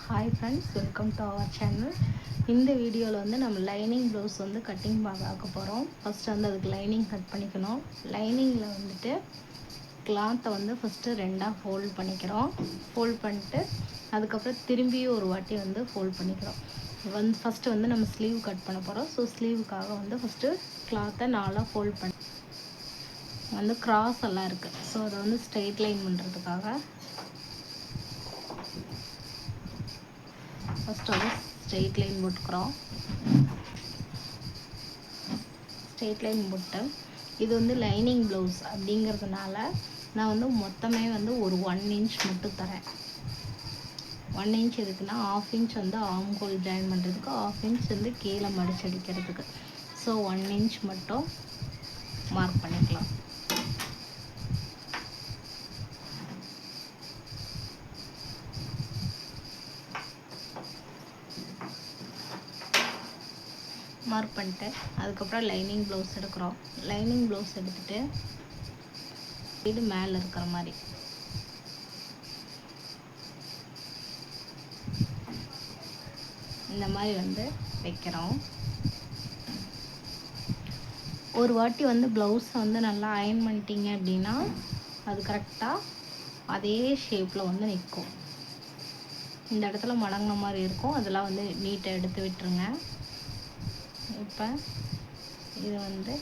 Hi friends, welcome to our channel. இந்த வீடியோவில் வந்து நம்ம லைனிங் ப்ளவுஸ் வந்து கட்டிங் பார்க்க போகிறோம். ஃபஸ்ட்டு வந்து அதுக்கு லைனிங் கட் பண்ணிக்கணும். லைனிங்கில் வந்துட்டு கிளாத்தை வந்து ஃபஸ்ட்டு ரெண்டாக ஃபோல்ட் பண்ணிக்கிறோம். ஃபோல்ட் பண்ணிட்டு அதுக்கப்புறம் திரும்பியும் ஒரு வாட்டி வந்து ஃபோல்ட் பண்ணிக்கிறோம். ஃபஸ்ட்டு வந்து நம்ம ஸ்லீவ் கட் பண்ண போகிறோம். ஸோ ஸ்லீவுக்காக வந்து ஃபஸ்ட்டு கிளாத்தை நாலாக ஃபோல்ட் பண்ணி வந்து கிராஸ் எல்லாம் இருக்குது. ஸோ அதை வந்து ஸ்ட்ரெயிட் லைன் பண்ணுறதுக்காக ஃபஸ்ட்டு வந்து ஸ்ட்ரெயிட் லைன் போட்டுக்கிறோம். ஸ்ட்ரெயிட் லைன் போட்டு இது வந்து லைனிங் ப்ளவுஸ் அப்படிங்கிறதுனால நான் வந்து மொத்தமே வந்து ஒரு 1 இன்ச் மட்டும் தரேன். 1 இன்ச் எதுக்குன்னா 1/2 இன்ச் வந்து ஆர்ம் ஹோல் ஜாயின் பண்ணுறதுக்கு, 1/2 இன்ச் வந்து கீழே மடிச்சடிக்கிறதுக்கு. ஸோ 1 இன்ச் மட்டும் மார்க் பண்ணிக்கலாம். மார்க் பண்ணிட்டு அதுக்கப்புறம் லைனிங் ப்ளவுஸ் எடுக்கிறோம். லைனிங் ப்ளவுஸ் எடுத்துகிட்டு இது மேலே இருக்கிற மாதிரி இந்த மாதிரி வந்து வைக்கிறோம். ஒரு வாட்டி வந்து ப்ளவுஸை வந்து நல்லா அயர்ன் பண்ணிட்டீங்க அப்படின்னா அது கரெக்டாக அதே ஷேப்பில் வந்து நிற்கும். இந்த இடத்துல மடங்கின மாதிரி இருக்கும், அதெல்லாம் வந்து நீட்டாக எடுத்து விட்டுருங்க. இப்போ இது வந்து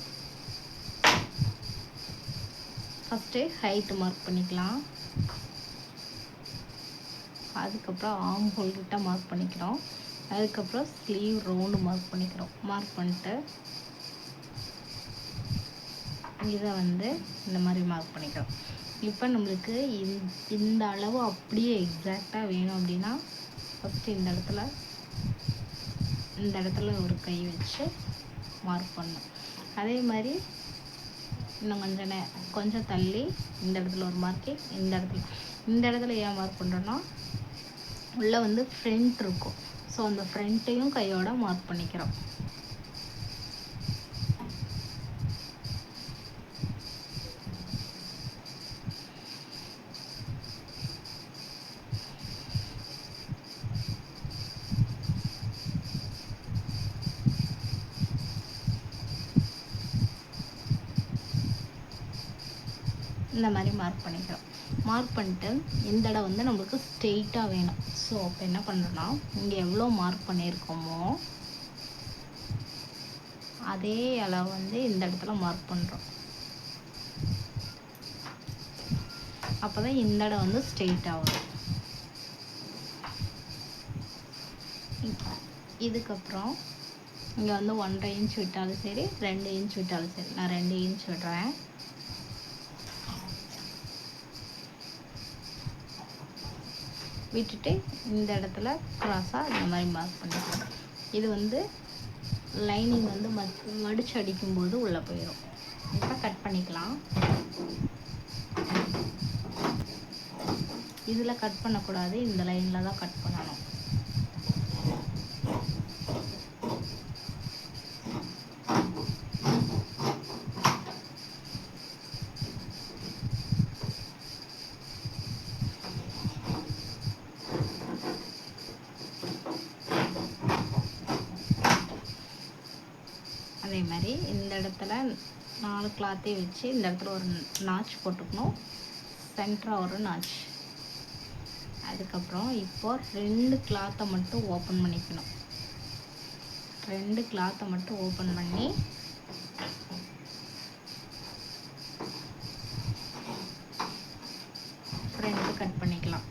ஃபஸ்ட்டு ஹைட்டு மார்க் பண்ணிக்கலாம். அதுக்கப்புறம் ஆர்ம் ஹோல் கிட்ட மார்க் பண்ணிக்கிறோம். அதுக்கப்புறம் ஸ்லீவ் ரவுண்டு மார்க் பண்ணிக்கிறோம். மார்க் பண்ணிட்டு இதை வந்து இந்த மாதிரி மார்க் பண்ணிக்கிறோம். இப்போ நம்மளுக்கு இந்த அளவு அப்படியே எக்ஸாக்டாக வேணும் அப்படின்னா ஃபஸ்ட்டு இந்த இடத்துல ஒரு கை வச்சு மார்க் பண்ணணும். அதே மாதிரி இன்னும் கொஞ்சம் தள்ளி இந்த இடத்துல ஒரு மார்க்கிங், இந்த இடத்துல ஏன் மார்க் பண்ணுறோன்னா உள்ளே வந்து ஃப்ரண்ட் இருக்கும். ஸோ அந்த ஃப்ரண்ட்டையும் கையோட மார்க் பண்ணிக்கிறோம். இந்த மாதிரி மார்க் பண்ணிக்கிறோம். மார்க் பண்ணிட்டு இந்த இடம் வந்து நம்மளுக்கு ஸ்ட்ரெயிட்டாக வேணும். ஸோ அப்போ என்ன பண்ணுறோன்னா இங்கே எவ்வளோ மார்க் பண்ணியிருக்கோமோ அதே அளவு வந்து இந்த இடத்துல மார்க் பண்ணுறோம். அப்போ தான் இந்த இடம் வந்து ஸ்ட்ரெயிட்டாக வரும். இதுக்கப்புறம் இங்கே வந்து 1.5 இன்ச் விட்டாலும் சரி, 2 இன்ச் விட்டாலும் சரி. நான் 2 இன்ச் விடுறேன். விட்டுட்டு இந்த இடத்துல க்ராஸாக இந்த மாதிரி மார்க் பண்ணிக்கலாம். இது வந்து லைனிங் வந்து மடிச்சு அடிக்கும்போது உள்ளே போயிடும். இப்போ கட் பண்ணிக்கலாம். இதில் கட் பண்ணக்கூடாது, இந்த லைனில் தான் கட் பண்ணணும். அதே மாதிரி இந்த இடத்துல 4 கிளாத்தையும் வச்சு இந்த இடத்துல ஒரு நாச் போட்டுக்கணும். சென்டராக ஒரு நாச். அதுக்கப்புறம் இப்போ 2 கிளாத்தை மட்டும் ஓப்பன் பண்ணிக்கணும். 2 கிளாத்தை மட்டும் ஓப்பன் பண்ணி ஃப்ரண்ட் கட் பண்ணிக்கலாம்.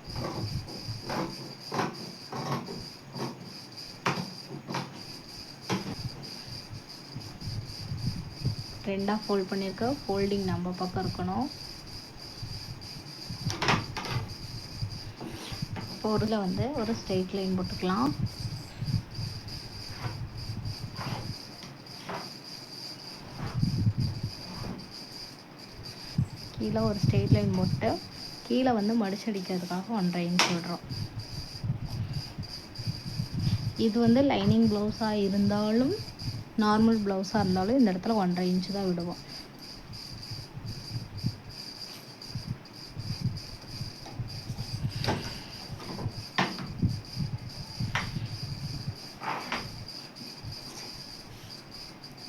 ரெண்டாக ஃபோல்ட் பண்ணியிருக்க ஃபோல்டிங் நம்ம பக்கம் இருக்கணும். இப்போ வந்து ஒரு ஸ்ட்ரெயிட் லைன் போட்டுக்கலாம். கீழே ஒரு ஸ்ட்ரெயிட் லைன் போட்டு கீழே வந்து மடிச்சடிக்கிறதுக்காக 1.5 இன்ச் விடுறோம். இது வந்து லைனிங் ப்ளவுஸாக இருந்தாலும் நார்மல் ப்ளவுஸாக இருந்தாலும் இந்த இடத்துல 1.5 இன்ச் தான் விடுவோம்.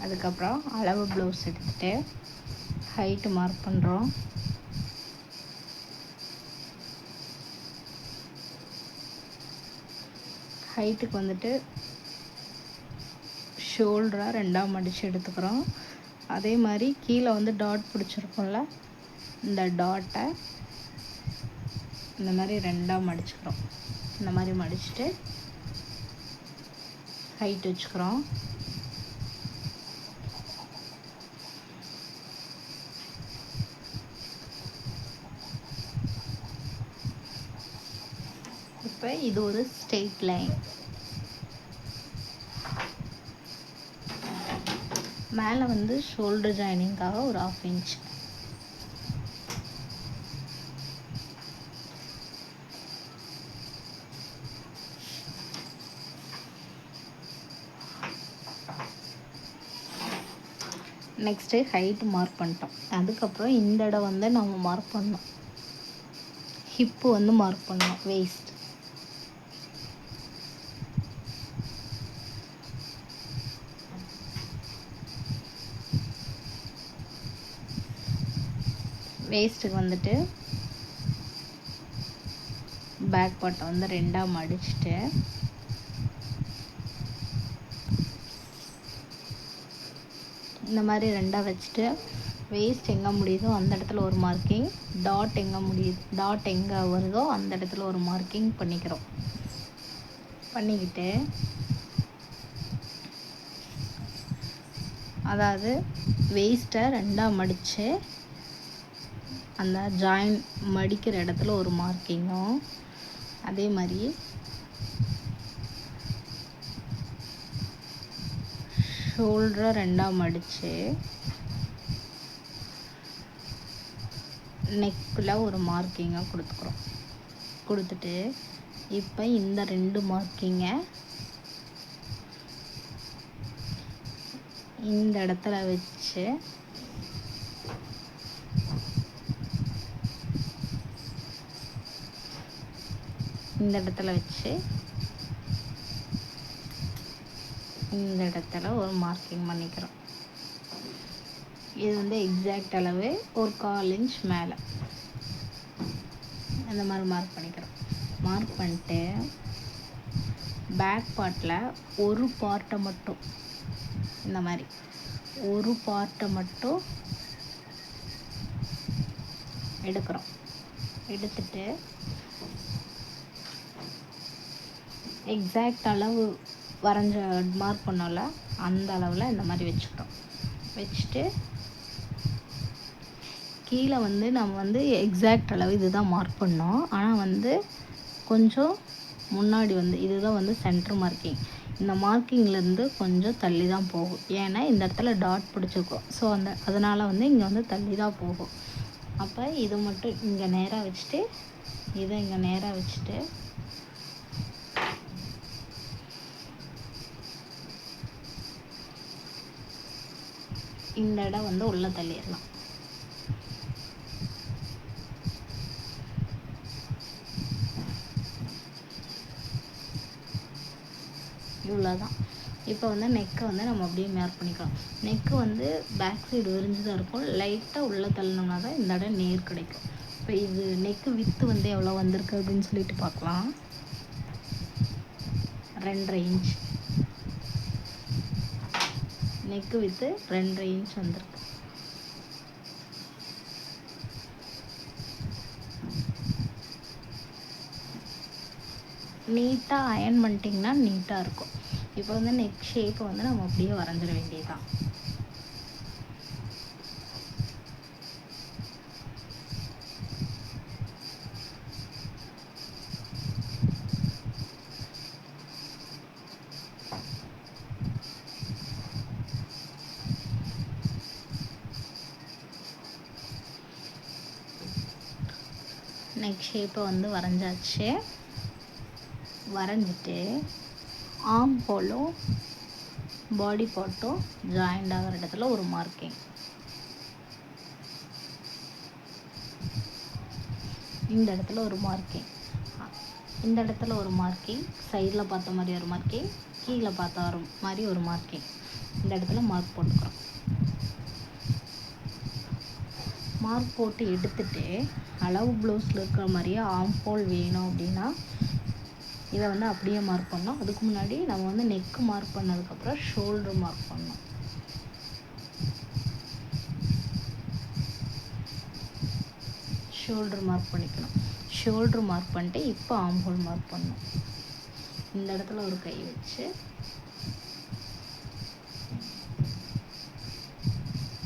அதுக்கப்புறம் அளவு ப்ளவுஸ் எடுத்துகிட்டு ஹைட்டு மார்க் பண்ணுறோம். ஹைட்டுக்கு வந்துட்டு ஷோல்டரை 2ஆக மடித்து எடுத்துக்கிறோம். அதே மாதிரி கீழே வந்து டாட் பிடிச்சிருக்கோம்ல, இந்த டாட்டை இந்த மாதிரி 2ஆக மடிச்சுக்கிறோம். இந்த மாதிரி மடிச்சுட்டு ஹைட் வச்சுக்கிறோம். இப்போ இது ஒரு ஸ்ட்ரெயிட் லைன். மேலே வந்து ஷோல்டர் ஜாயினிங்காக ஒரு 1/2 இன்ச். நெக்ஸ்ட்டு ஹைட்டு மார்க் பண்ணிட்டோம். அதுக்கப்புறம் இந்த இடம் வந்து நம்ம மார்க் பண்ணோம். ஹிப்பு வந்து மார்க் பண்ணோம். வேஸ்ட் வேஸ்ட்டுக்கு வந்துட்டு பேக் பார்ட்டை வந்து 2ஆக மடிச்சுட்டு இந்த மாதிரி 2ஆக வச்சுட்டு வேஸ்ட் எங்கே முடியுதோ அந்த இடத்துல ஒரு மார்க்கிங், டாட் எங்கே வருதோ அந்த இடத்துல ஒரு மார்க்கிங் பண்ணிக்கிறோம். பண்ணிக்கிட்டு அதாவது வேஸ்ட்டை 2ஆக மடித்து அந்த ஜாயின் மடிக்கிற இடத்துல ஒரு மார்க்கிங்கும், அதே மாதிரி ஷோல்டரை 2ஆக மடித்து நெக்கில் ஒரு மார்க்கிங்கை கொடுத்துக்கிறோம். கொடுத்துட்டு இப்போ இந்த 2 மார்க்கிங்கை இந்த இடத்துல வச்சு இந்த இடத்துல ஒரு மார்க்கிங் பண்ணிக்கிறோம். இது வந்து எக்ஸாக்ட் அளவு ஒரு 1/4 இன்ச் மேலே அந்த மாதிரி மார்க் பண்ணிக்கிறோம். மார்க் பண்ணிட்டு பேக் பார்ட்டில் ஒரு பார்ட்டை மட்டும் இந்த மாதிரி ஒரு பார்ட்டை மட்டும் எடுக்கிறோம். எடுத்துட்டு எக்ஸாக்ட் அளவு வரைஞ்ச மார்க் பண்ணோம்ல அந்த அளவில் இந்த மாதிரி வச்சுக்கிறோம். வச்சுட்டு கீழே வந்து நம்ம வந்து எக்ஸாக்ட் அளவு இதுதான் மார்க் பண்ணோம். ஆனால் வந்து கொஞ்சம் முன்னாடி வந்து இதுதான் வந்து சென்டர் மார்க்கிங். இந்த மார்க்கிங்லேருந்து கொஞ்சம் தள்ளி தான் போகும். ஏன்னா இந்த இடத்துல டாட் பிடிச்சிருக்கோம். ஸோ அதனால் வந்து இங்கே வந்து தள்ளி தான் போகும். அப்போ இது மட்டும் இங்கே நேராக வச்சுட்டு இதை இங்கே நேராக வச்சுட்டு இந்த இடம் வந்து உள்ளே தள்ளிடலாம். இவ்வளோதான். இப்போ வந்து நெக்கை வந்து நம்ம அப்படியே மார்க் பண்ணிக்கலாம். நெக்கு வந்து பேக் சைடு விரிஞ்சு தான் இருக்கும். லைட்டாக உள்ளே தள்ளினோம்னா தான் இந்த இடம் நேர் கிடைக்கும். இப்போ இது நெக்கு வித்து வந்து எவ்வளோ வந்திருக்கு அப்படின்னு சொல்லிட்டு பார்க்கலாம். 2.5 இன்ச் நெக்கு வித்து 2.5 இன்ச் வந்திருக்கு. நீட்டாக அயர்ன் பண்ணிட்டிங்கன்னா நீட்டாக இருக்கும். இப்போ வந்து நெக் ஷேப்பை வந்து நம்ம அப்படியே வரைஞ்சிட வேண்டியதுதான். நெக் ஷேப்பை வந்து வரைஞ்சாச்சு. வரைஞ்சிட்டு ஆர்ம் ஹோலும் பாடி பார்ட்டும் ஜாயிண்ட் ஆகிற இடத்துல ஒரு மார்க்கிங். இந்த இடத்துல ஒரு மார்க்கிங், இந்த இடத்துல ஒரு மார்க்கிங், சைடில் பார்த்த மாதிரி ஒரு மார்க்கிங், கீழே பார்த்த மாதிரி ஒரு மார்க்கிங். இந்த இடத்துல மார்க் போட்டுக்கிறோம். மார்க் போட்டு எடுத்துகிட்டு அளவு ப்ளவுஸில் இருக்கிற மாதிரியே ஆர்ம் ஹோல் வேணும் அப்படின்னா இதை வந்து அப்படியே மார்க் பண்ணோம். அதுக்கு முன்னாடி நம்ம வந்து நெக்கு மார்க் பண்ணதுக்கப்புறம் ஷோல்டர் மார்க் பண்ணோம். ஷோல்டர் மார்க் பண்ணிக்கணும். ஷோல்டர் மார்க் பண்ணிட்டு இப்போ ஆர்ம் ஹோல் மார்க் பண்ணணும். இந்த இடத்துல ஒரு கை வச்சு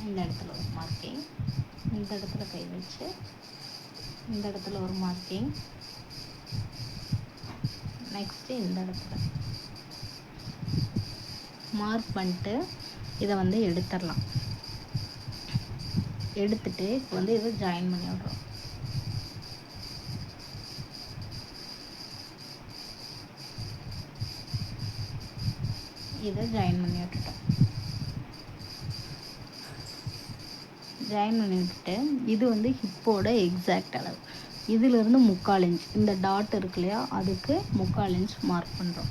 இந்த இடத்துல ஒரு மார்க்கிங், இந்த இடத்துல கை வச்சு இந்த இடத்துல ஒரு மார்க்கிங், நெக்ஸ்ட்டு இந்த இடத்துல மார்க் பண்ணிட்டு இதை வந்து எடுத்துடலாம். எடுத்துட்டு இப்போ வந்து இதை ஜாயின் பண்ணி விட்றோம். இதை ஜாயின் பண்ணி விட்டுட்டோம். ஜாயின் பண்ணி விட்டுட்டு இது வந்து ஹிப்போட எக்ஸாக்ட் அளவு. இதிலிருந்து 3/4 இன்ச், இந்த டாட் இருக்கு இல்லையா, அதுக்கு 3/4 இன்ச் மார்க் பண்ணுறோம்.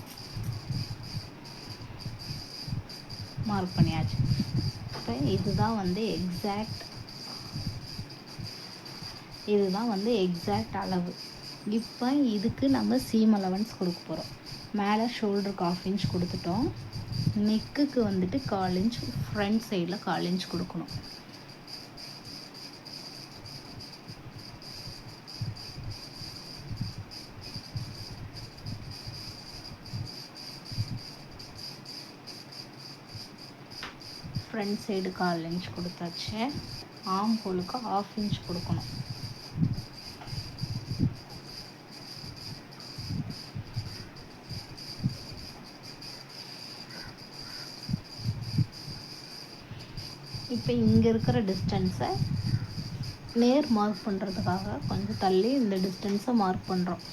மார்க் பண்ணியாச்சு. இப்போ இதுதான் வந்து எக்ஸாக்ட் அளவு. இப்போ இதுக்கு நம்ம சீம் அலவன்ஸ் கொடுக்க போகிறோம். மேலே ஷோல்டருக்கு 1/2 இன்ச் கொடுத்துட்டோம். நெக்குக்கு வந்துட்டு 1/4 இன்ச், ஃப்ரண்ட் சைடில் 1/4 இன்ச் கொடுக்கணும். ஃப்ரண்ட் சைடு 1/4 இன்ச் கொடுத்தாச்சு. ஆர்ம் ஹோலுக்கு 1/2 இன்ச் கொடுக்கணும். இப்போ இங்கே இருக்கிற டிஸ்டன்ஸை நேர் மார்க் பண்ணுறதுக்காக கொஞ்சம் தள்ளி இந்த டிஸ்டன்ஸை மார்க் பண்ணுறோம்.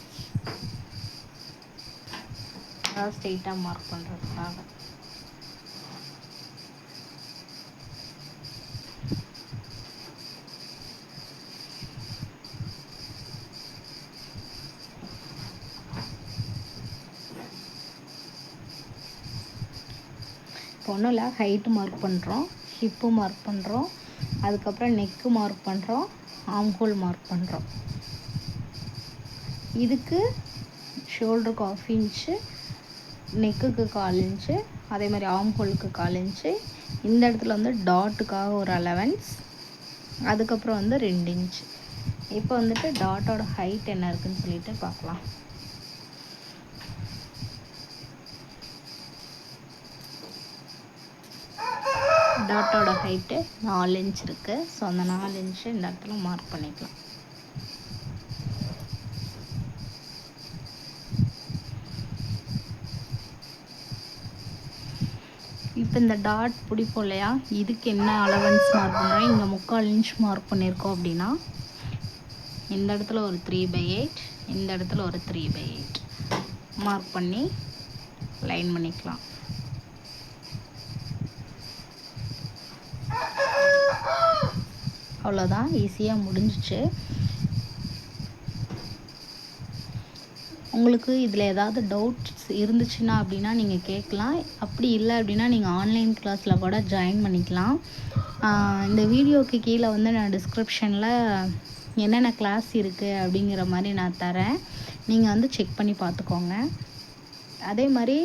அதாவது ஸ்ட்ரெயிட்டாக மார்க் பண்ணுறதுக்காக. இப்போ ஒன்றும் இல்லை, ஹைட்டு மார்க் பண்ணுறோம், ஹிப்பு மார்க் பண்ணுறோம், அதுக்கப்புறம் நெக்கு மார்க் பண்ணுறோம், ஆர்ம் ஹோல் மார்க் பண்ணுறோம். இதுக்கு ஷோல்டருக்கு 1/2 இன்ச்சு, நெக்குக்கு 1/4 இன்ச்சு, அதே மாதிரி ஆர்ம் ஹோலுக்கு 1/4 இன்ச்சு. இந்த இடத்துல வந்து டாட்டுக்காக ஒரு அலவன்ஸ், அதுக்கப்புறம் வந்து 2 இன்ச்சு. இப்போ வந்துட்டு டாட்டோட ஹைட் என்ன இருக்குதுன்னு சொல்லிட்டு பார்க்கலாம். டாட்டோட ஹைட்டு 4 இன்ச் இருக்குது. ஸோ அந்த 4 இன்ச்சு இந்த இடத்துல மார்க் பண்ணிக்கலாம். இப்போ இந்த டாட் பிடிப்போம் இல்லையா, இதுக்கு என்ன அலவன்ஸ் மார்க் பண்ணுறோம்? இங்கே 3/4 இன்ச் மார்க் பண்ணியிருக்கோம் அப்படின்னா இந்த இடத்துல ஒரு 3/8, இந்த இடத்துல ஒரு 3/8 மார்க் பண்ணி லைன் பண்ணிக்கலாம். அவ்வளோதான், ஈஸியாக முடிஞ்சிச்சு. உங்களுக்கு இதில் ஏதாவது டவுட்ஸ் இருந்துச்சுன்னா அப்படின்னா நீங்கள் கேட்கலாம். அப்படி இல்லை அப்படின்னா நீங்கள் ஆன்லைன் கிளாஸில் கூட ஜாயின் பண்ணிக்கலாம். இந்த வீடியோக்கு கீழே வந்து நான் டிஸ்கிரிப்ஷனில் என்னென்ன கிளாஸ் இருக்குது அப்படிங்கிற மாதிரி நான் தரேன். நீங்கள் வந்து செக் பண்ணி பார்த்துக்கோங்க. அதே மாதிரி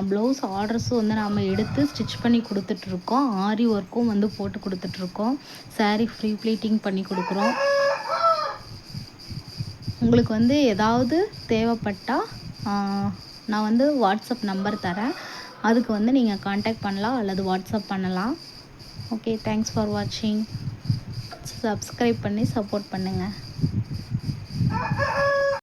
ப்ளவுஸ் ஆர்டர்ஸும் வந்து நம்ம எடுத்து ஸ்டிச் பண்ணி கொடுத்துட்ருக்கோம். ஆரி ஒர்க்கும் வந்து போட்டு கொடுத்துட்ருக்கோம். சாரீ ஃப்ரீ ப்ளீட்டிங் பண்ணி கொடுக்குறோம். உங்களுக்கு வந்து ஏதாவது தேவைப்பட்டால் நான் வந்து வாட்ஸ்அப் நம்பர் தரேன். அதுக்கு வந்து நீங்கள் காண்டாக்ட் பண்ணலாம் அல்லது வாட்ஸ்அப் பண்ணலாம். ஓகே, தேங்க்ஸ் ஃபார் வாட்சிங். சப்ஸ்கிரைப் பண்ணி சப்போர்ட் பண்ணுங்கள்.